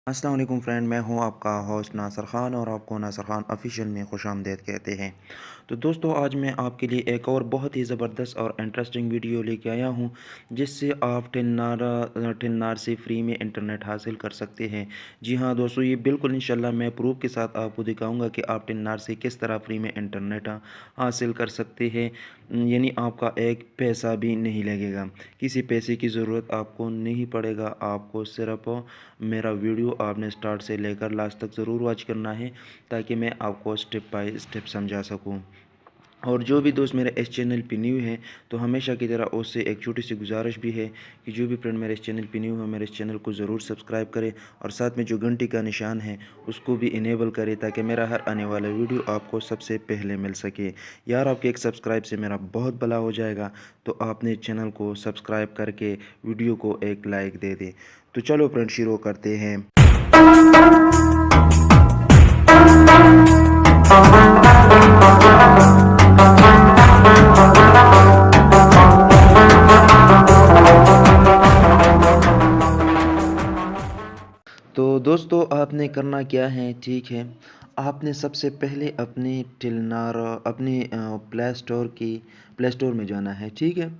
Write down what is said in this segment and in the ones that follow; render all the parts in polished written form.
अस्सलाम वालेकुम फ्रेंड, मैं हूं आपका होस्ट नासर ख़ान और आपको नासर ख़ान ऑफिशियल में खुशामदीद कहते हैं। तो दोस्तों, आज मैं आपके लिए एक और बहुत ही ज़बरदस्त और इंटरेस्टिंग वीडियो लेके आया हूं, जिससे आप टिन्नार से फ्री में इंटरनेट हासिल कर सकते हैं। जी हां दोस्तों, ये बिल्कुल इंशाल्लाह मैं प्रूफ के साथ आपको दिखाऊंगा कि आप टिन्नार से किस तरह फ्री में इंटरनेट हासिल कर सकते हैं। यानी आपका एक पैसा भी नहीं लगेगा, किसी पैसे की ज़रूरत आपको नहीं पड़ेगा। आपको सिर्फ मेरा वीडियो आपने स्टार्ट से लेकर लास्ट तक ज़रूर वॉच करना है, ताकि मैं आपको स्टेप बाय स्टेप समझा सकूं। और जो भी दोस्त मेरे इस चैनल पे न्यू हैं, तो हमेशा की तरह उससे एक छोटी सी गुजारिश भी है कि जो भी फ्रेंड मेरे इस चैनल पे न्यू है, मेरे इस चैनल को ज़रूर सब्सक्राइब करें और साथ में जो घंटी का निशान है उसको भी इनेबल करें, ताकि मेरा हर आने वाला वीडियो आपको सबसे पहले मिल सके। यार, आपके एक सब्सक्राइब से मेरा बहुत भला हो जाएगा, तो आपने चैनल को सब्सक्राइब करके वीडियो को एक लाइक दे दें। तो चलो फ्रेंड, शुरू करते हैं। तो दोस्तों, आपने करना क्या है, ठीक है। आपने सबसे पहले अपने टिलनार अपने प्ले स्टोर में जाना है, ठीक है।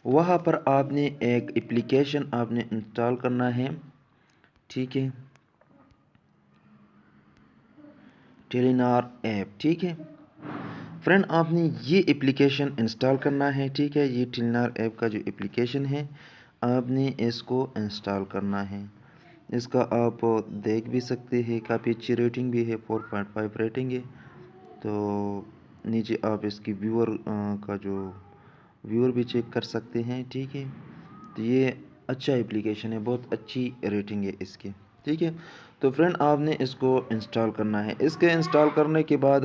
वहाँ पर आपने एक एप्लीकेशन आपने इंस्टॉल करना है, ठीक है। टेलीनार ऐप, ठीक है फ्रेंड, आपने ये एप्लीकेशन इंस्टॉल करना है, ठीक है। ये टेलीनार ऐप का जो एप्लीकेशन है, आपने इसको इंस्टॉल करना है। इसका आप देख भी सकते हैं, काफ़ी अच्छी रेटिंग भी है, 4.5 रेटिंग है। तो नीचे आप इसकी का जो व्यूअर भी चेक कर सकते हैं, ठीक है। तो ये अच्छा एप्लीकेशन है, बहुत अच्छी रेटिंग है इसकी, ठीक है। तो फ्रेंड, आपने इसको इंस्टॉल करना है। इसके इंस्टॉल करने के बाद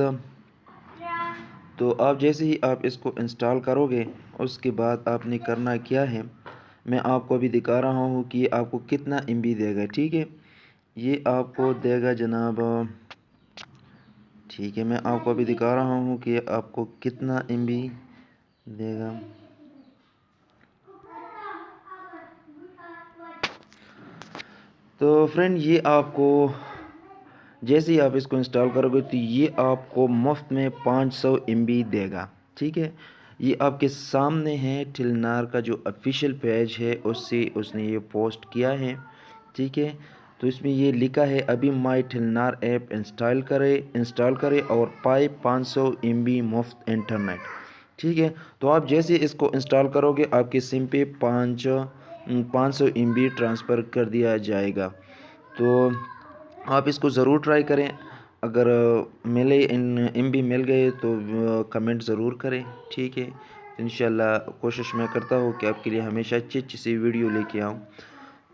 तो आप जैसे ही आप इसको इंस्टॉल करोगे, उसके बाद आपने करना क्या है, मैं आपको अभी दिखा रहा हूँ कि ये आपको कितना एमबी देगा, ठीक है। ये आपको देगा जनाब, ठीक है, मैं आपको अभी दिखा रहा हूँ कि आपको कितना एमबी देगा। तो फ्रेंड, ये आपको जैसे ही आप इसको इंस्टॉल करोगे, तो ये आपको मुफ्त में 500 एमबी देगा, ठीक है। ये आपके सामने है, टिलनार का जो ऑफिशियल पेज है उससे उसने ये पोस्ट किया है, ठीक है। तो इसमें ये लिखा है, अभी माई टिलनार ऐप इंस्टॉल करे और पाए 500 एमबी मुफ्त इंटरनेट, ठीक है। तो आप जैसे इसको इंस्टॉल करोगे, आपके सिम पे 500 एमबी ट्रांसफ़र कर दिया जाएगा। तो आप इसको ज़रूर ट्राई करें। अगर मिले इन एमबी मिल गए तो कमेंट ज़रूर करें, ठीक है। इंशाल्लाह कोशिश मैं करता हूँ कि आपके लिए हमेशा अच्छी अच्छी सी वीडियो लेके आऊँ।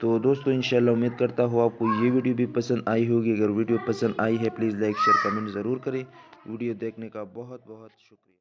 तो दोस्तों, इंशाल्लाह उम्मीद करता हूँ आपको ये वीडियो भी पसंद आई होगी। अगर वीडियो पसंद आई है, प्लीज़ लाइक शेयर कमेंट ज़रूर करें। वीडियो देखने का बहुत बहुत शुक्रिया।